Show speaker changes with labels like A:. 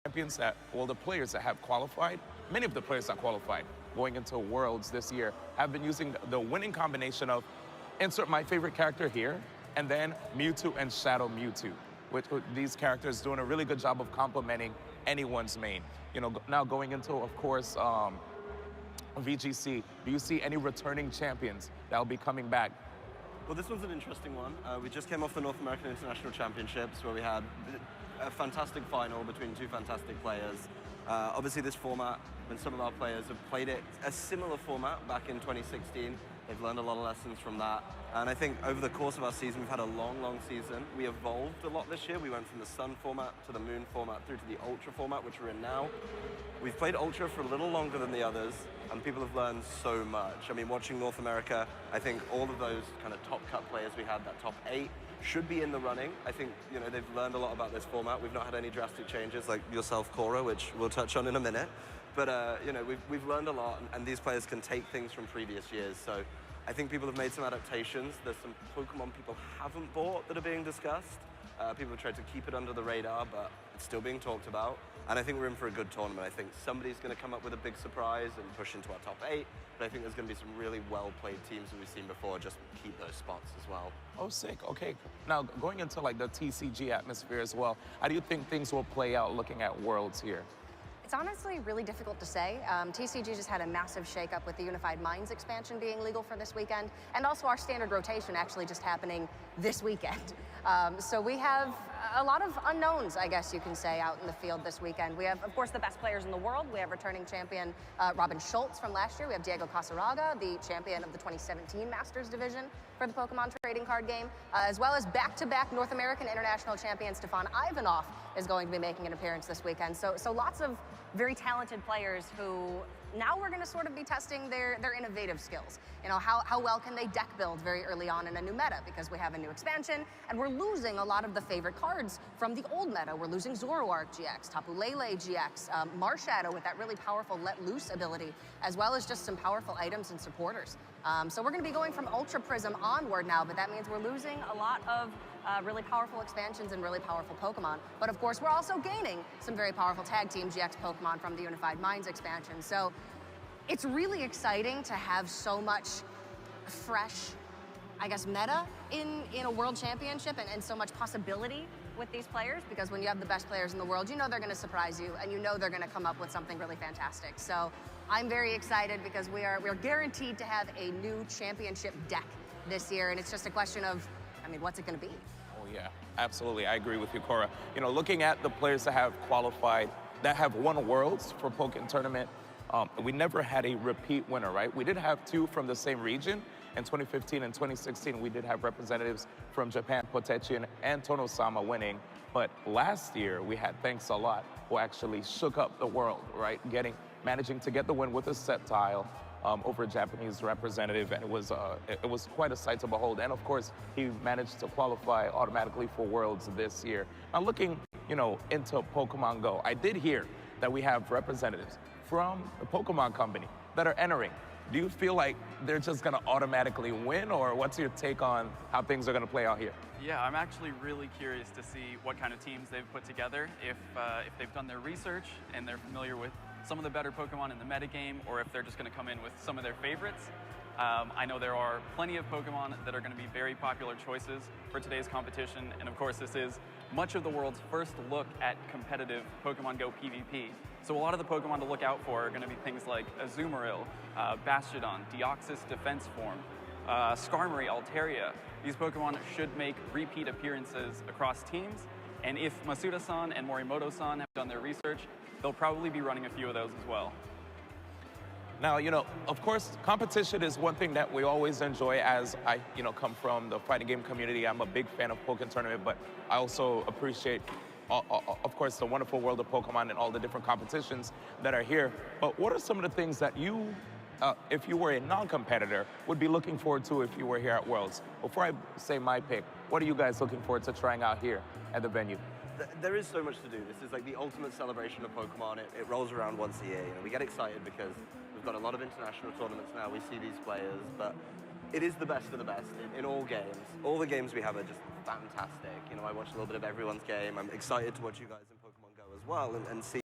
A: champions that, well, the players that have qualified, many of the players that qualified going into Worlds this year have been using the winning combination of insert my favorite character here, and then Mewtwo and Shadow Mewtwo, with these characters doing a really good job of complementing anyone's main. You know, now going into, of course, VGC, do you see any returning champions that will be coming back?
B: Well, this one's an interesting one. We just came off the North American International Championships where we had a fantastic final between two fantastic players. Obviously this format, when some of our players have played it, a similar format back in 2016, they've learned a lot of lessons from that. And I think over the course of our season, we've had a long, long season. We evolved a lot this year. We went from the Sun format to the Moon format through to the Ultra format, which we're in now. We've played Ultra for a little longer than the others, and people have learned so much. I mean, watching North America, I think all of those kind of top cut players we had, that top 8, should be in the running. I think, you know, they've learned a lot about this format. We've not had any drastic changes like yourself, Cora, which we'll touch on in a minute. But, you know, we've learned a lot, and these players can take things from previous years. So I think people have made some adaptations. There's some Pokemon people haven't bought that are being discussed. People have tried to keep it under the radar, but it's still being talked about. And I think we're in for a good tournament. I think somebody's going to come up with a big surprise and push into our top 8. But I think there's going to be some really well-played teams that we've seen before just keep those spots as well.
A: Oh, sick. Okay. Now, going into like the TCG atmosphere as well, how do you think things will play out looking at Worlds here?
C: It's honestly really difficult to say. TCG just had a massive shakeup with the Unified Minds expansion being legal for this weekend, and also our standard rotation actually just happening this weekend. So we have a lot of unknowns, I guess you can say, out in the field this weekend. We have, of course, the best players in the world. We have returning champion Robin Schultz from last year. We have Diego Casaraga, the champion of the 2017 Masters division for the Pokemon trading card game, as well as back-to-back North American International champion Stefan Ivanov is going to be making an appearance this weekend. So lots of very talented players who now we're going to sort of be testing their innovative skills. You know, how well can they deck build very early on in a new meta, because we have a new expansion and we're losing a lot of the favorite cards from the old meta. We're losing Zoroark GX, Tapu Lele GX, Marshadow with that really powerful Let Loose ability, as well as just some powerful items and supporters. So we're going to be going from Ultra Prism onward now, but that means we're losing a lot of really powerful expansions and really powerful Pokemon. But of course, we're also gaining some very powerful Tag Team GX Pokemon from the Unified Minds expansion. So it's really exciting to have so much fresh, I guess, meta in a World Championship and so much possibility with these players, because when you have the best players in the world, you know they're going to surprise you, and you know they're going to come up with something really fantastic. So I'm very excited because we're guaranteed to have a new championship deck this year, and it's just a question of, I mean, what's it going to be?
A: Oh, yeah, absolutely. I agree with you, Cora. You know, looking at the players that have qualified, that have won Worlds for Pokemon Tournament, we never had a repeat winner, right? We did have 2 from the same region. In 2015 and 2016, we did have representatives from Japan, Potechi and Tono-sama winning. But last year, we had Thanks a Lot, who actually shook up the world, right? Managing to get the win with a set tile over a Japanese representative, and it was quite a sight to behold. And of course, he managed to qualify automatically for Worlds this year. Now, looking, you know, into Pokemon Go, I did hear that we have representatives from the Pokemon Company that are entering. Do you feel like they're just going to automatically win, or what's your take on how things are going to play out here?
D: Yeah, I'm actually really curious to see what kind of teams they've put together, if they've done their research and they're familiar with some of the better Pokemon in the metagame, or if they're just going to come in with some of their favorites. I know there are plenty of Pokemon that are going to be very popular choices for today's competition, and of course this is much of the world's first look at competitive Pokemon Go PvP. So a lot of the Pokemon to look out for are going to be things like Azumarill, Bastiodon, Deoxys Defense Form, Skarmory, Altaria. These Pokemon should make repeat appearances across teams, and if Masuda-san and Morimoto-san have done their research, they'll probably be running a few of those as well.
A: Now, you know, of course, competition is one thing that we always enjoy. As I, you know, come from the fighting game community, I'm a big fan of Pokemon Tournament, but I also appreciate, of course, the wonderful world of Pokemon and all the different competitions that are here. But what are some of the things that you, if you were a non-competitor, would be looking forward to if you were here at Worlds? Before I say my pick, what are you guys looking forward to trying out here at the venue?
B: There is so much to do. This is like the ultimate celebration of Pokemon. It rolls around once a year. You know, we get excited because we've got a lot of international tournaments now. We see these players, but it is the best of the best in all games. All the games we have are just fantastic. You know, I watch a little bit of everyone's game. I'm excited to watch you guys in Pokemon Go as well and see